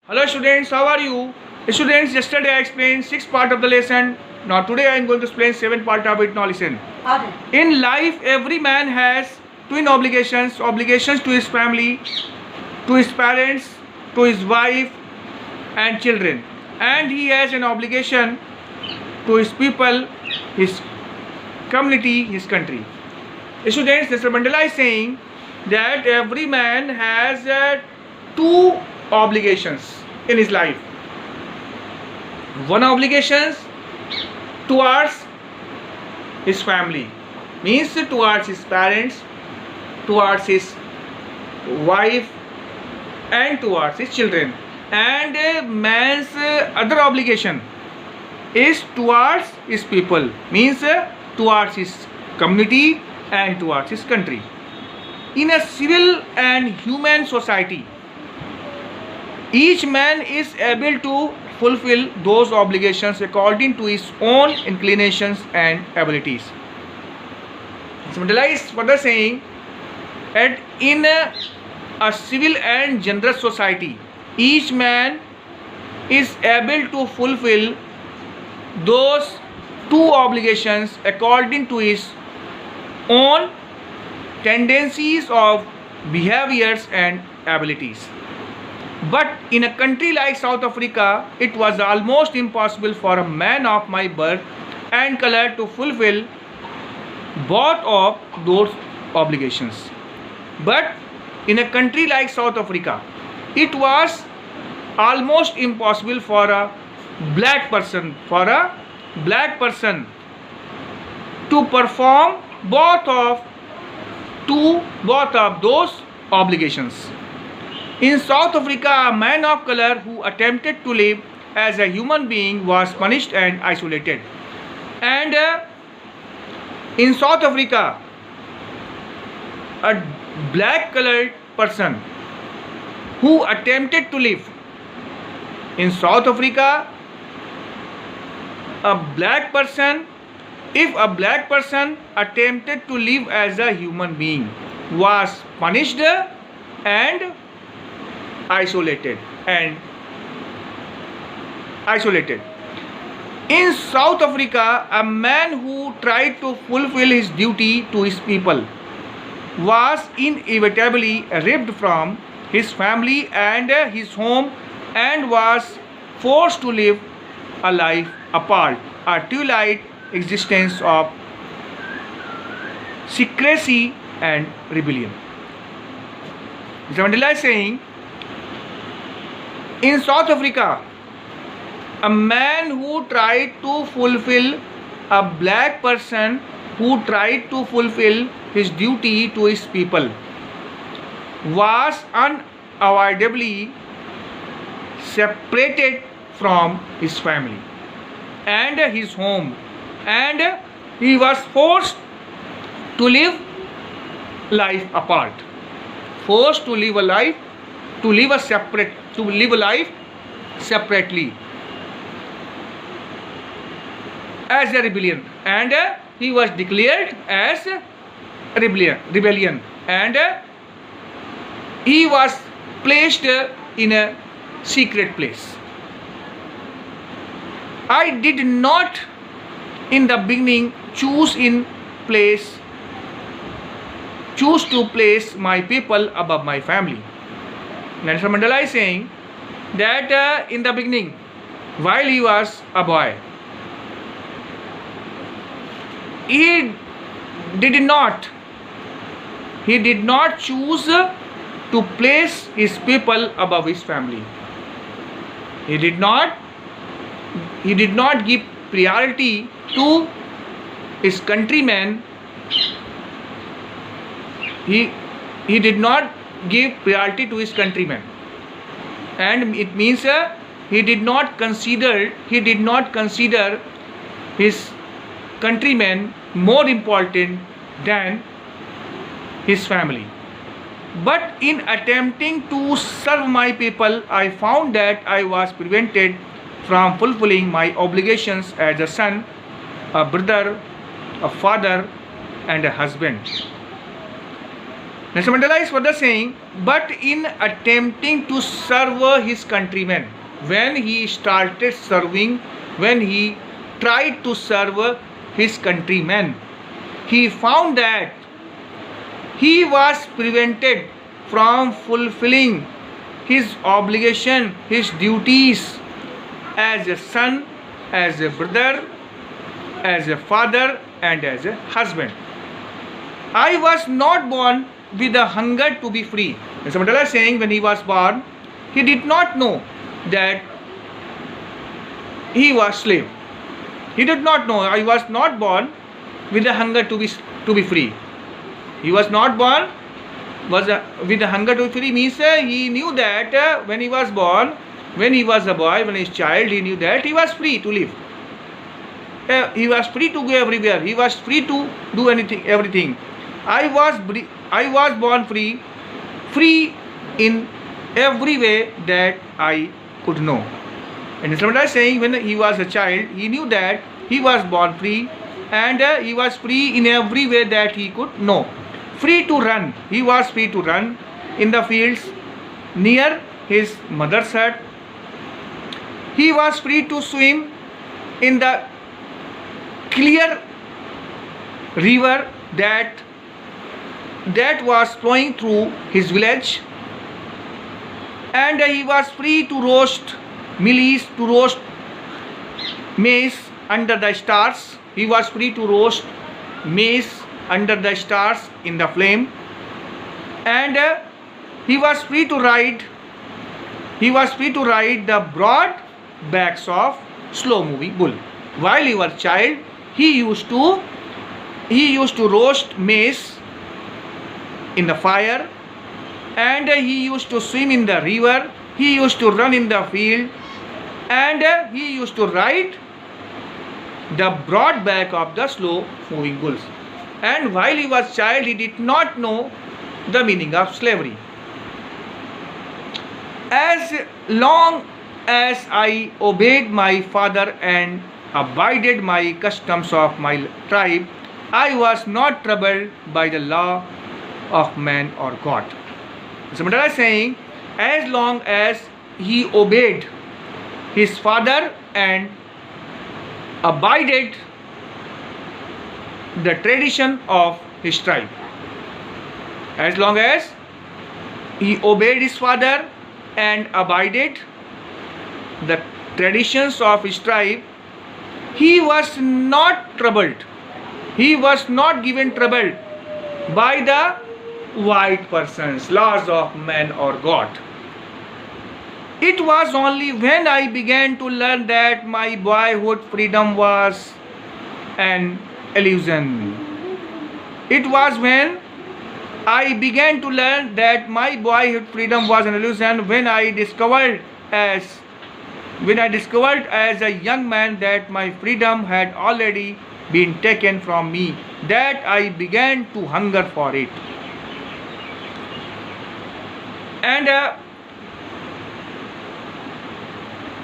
Hello students, how are you? Students, yesterday I explained 6 part of the lesson. Now today I am going to explain 7 part of it. Now listen. Okay. In life, every man has twin obligations. Obligations to his family, to his parents, to his wife and children. And he has an obligation to his people, his community, his country. Students, Mr. Mandela is saying that every man has two obligations in his life. One obligation towards his family, means towards his parents, towards his wife and towards his children. And man's other obligation is towards his people, means towards his community and towards his country. In a civil and human society, each man is able to fulfill those obligations according to his own inclinations and abilities. Mandela is further saying that in a civil and generous society, each man is able to fulfill those two obligations according to his own tendencies of behaviors and abilities. But in a country like South Africa, it was almost impossible for a man of my birth and color to fulfill both of those obligations. But in a country like South Africa, it was almost impossible for a black person to perform both of those obligations. In South Africa, a man of color who attempted to live as a human being was punished and isolated. And in South Africa, a black colored person who attempted to live in South Africa, if a black person attempted to live as a human being, was punished and isolated. In South Africa, a man who tried to fulfill his duty to his people was inevitably ripped from his family and his home and was forced to live a life apart, a twilight existence of secrecy and rebellion. Mr. Mandela is saying, in South Africa, a man who tried to fulfill a black person who tried to fulfill his duty to his people was unavoidably separated from his family and his home, and he was forced to live life apart, forced to live a life separately as a rebellion, and he was declared as rebellion, and he was placed in a secret place. I did not in the beginning choose to place my people above my family. Nelson Mandela is saying that in the beginning, while he was a boy, he did not choose to place his people above his family. He did not give priority to his countrymen. He did not give priority to his countrymen, and it means he did not consider his countrymen more important than his family. But in attempting to serve my people, I found that I was prevented from fulfilling my obligations as a son, a brother, a father and a husband. Nelson Mandela is further saying, but in attempting to serve his countrymen, when he started serving, when he tried to serve his countrymen, he found that he was prevented from fulfilling his obligation, his duties as a son, as a brother, as a father, and as a husband. I was not born with a hunger to be free. Nelson Mandela is saying when he was born, he did not know that he was slave. He did not know. I was not born with a hunger to be free. He was not born with a hunger to be free means he knew that when he was born, when he was a boy, when he was a child, he knew that he was free to live. He was free to go everywhere. He was free to do anything, everything. I was born free in every way that I could know. And Nelson Mandela is saying when he was a child, he knew that he was born free and he was free in every way that he could know. Free to run. He was free to run in the fields near his mother's hut. He was free to swim in the clear river that was flowing through his village, and he was free to roast mealies, to roast maize under the stars. He was free to roast maize under the stars in the flame, and he was free to ride the broad backs of slow moving bull. While he was a child, he used to roast maize in the fire, and he used to swim in the river, he used to run in the field, and he used to ride the broad back of the slow moving bulls. And while he was a child, he did not know the meaning of slavery. As long as I obeyed my father and abided my customs of my tribe, I was not troubled by the law of man or God. So Mandela is saying, as long as he obeyed his father and abided the tradition of his tribe, as long as he obeyed his father and abided the traditions of his tribe, he was not troubled. He was not given trouble by the white person's laws of man or God. It was only when I began to learn that my boyhood freedom was an illusion. It was when I began to learn that my boyhood freedom was an illusion when I discovered as a young man that my freedom had already been taken from me, that I began to hunger for it. And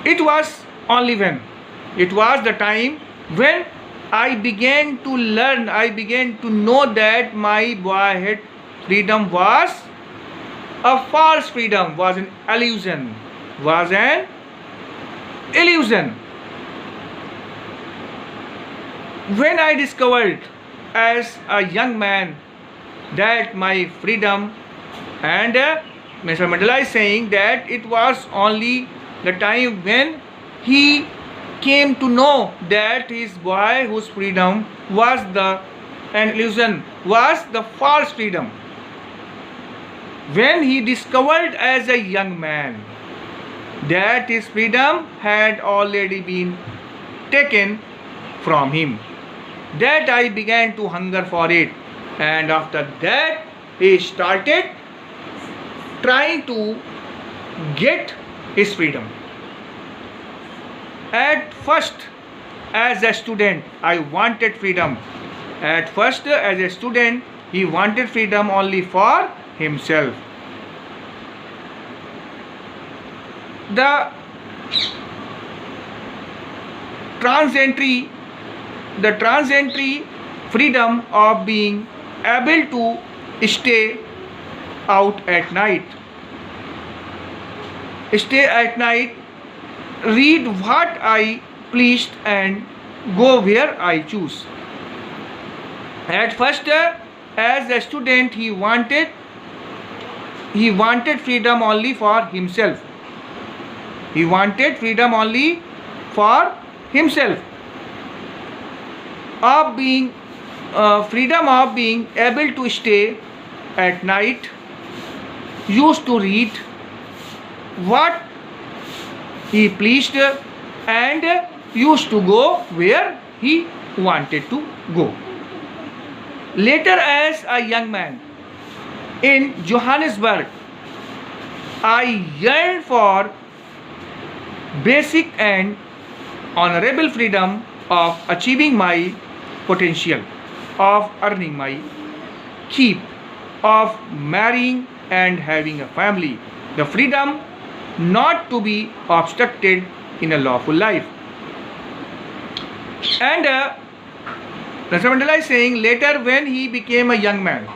it was only when, it was the time when I began to learn, I began to know that my boyhood freedom was a false freedom, was an illusion, When I discovered as a young man that my freedom, and Mr. Mandela is saying that it was only the time when he came to know that his boyhood's freedom was an illusion, was the false freedom. When he discovered as a young man that his freedom had already been taken from him, that I began to hunger for it, and after that he started trying to get his freedom. At first, as a student, I wanted freedom. At first, as a student, he wanted freedom only for himself. The transitory freedom of being able to stay out at night, stay at night, read what I pleased and go where I choose. At first, as a student, he wanted freedom only for himself. He wanted freedom only for himself. Freedom of being able to stay at night, used to read what he pleased, and used to go where he wanted to go. Later, as a young man in Johannesburg, I yearned for basic and honorable freedom of achieving my potential, of earning my keep, of marrying and having a family, the freedom not to be obstructed in a lawful life. And Nelson Mandela is saying, later when he became a young man,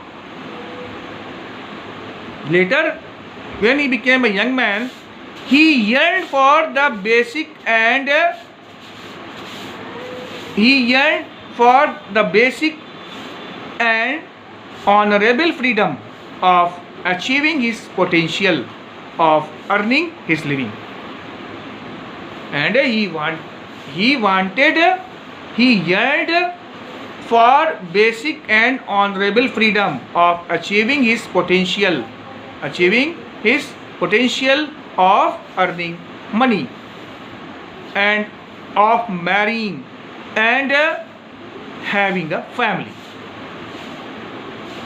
he yearned for the basic and honorable freedom of achieving his potential, of earning his living. And he yearned for basic and honorable freedom of achieving his potential of earning money and of marrying and having a family.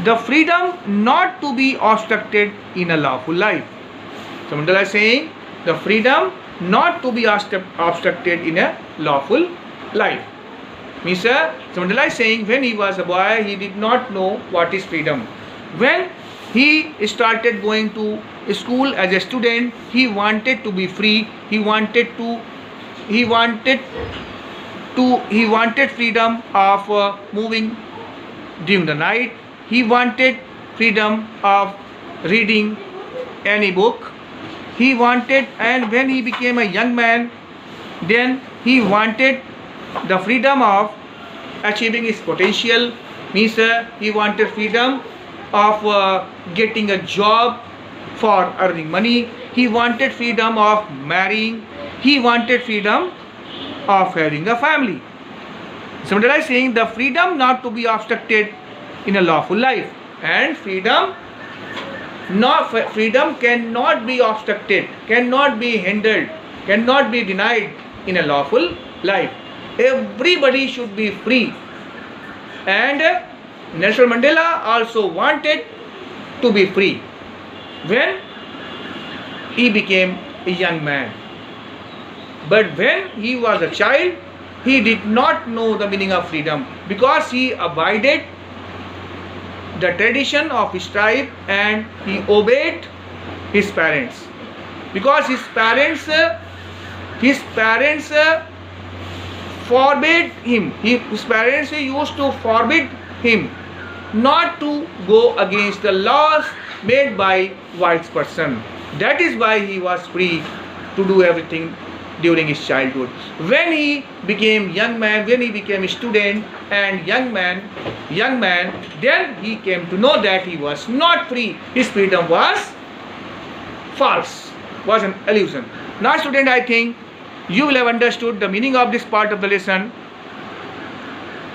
The freedom not to be obstructed in a lawful life. So Mandela is saying the freedom not to be obstructed in a lawful life. Mr. Mandela is saying when he was a boy, he did not know what is freedom. When he started going to school as a student, he wanted to be free. He wanted freedom of moving during the night. He wanted freedom of reading any book. And when he became a young man, then he wanted the freedom of achieving his potential. Means he wanted freedom of getting a job for earning money. He wanted freedom of marrying. He wanted freedom of having a family. So Mandela is saying the freedom not to be obstructed in a lawful life, and freedom cannot be obstructed, cannot be hindered, cannot be denied in a lawful life. Everybody should be free. And Nelson Mandela also wanted to be free when he became a young man. But when he was a child, he did not know the meaning of freedom, because he abided the tradition of his tribe and he obeyed his parents. Because his parents forbade him. His parents used to forbid him not to go against the laws made by white person. That is why he was free to do everything during his childhood. When he became young man, when he became a student and young man, then he came to know that he was not free. His freedom was false, was an illusion. Now student, I think you will have understood the meaning of this part of the lesson.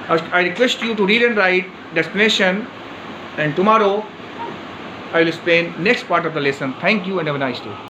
I request you to read and write the explanation, and tomorrow I will explain next part of the lesson. Thank you and have a nice day.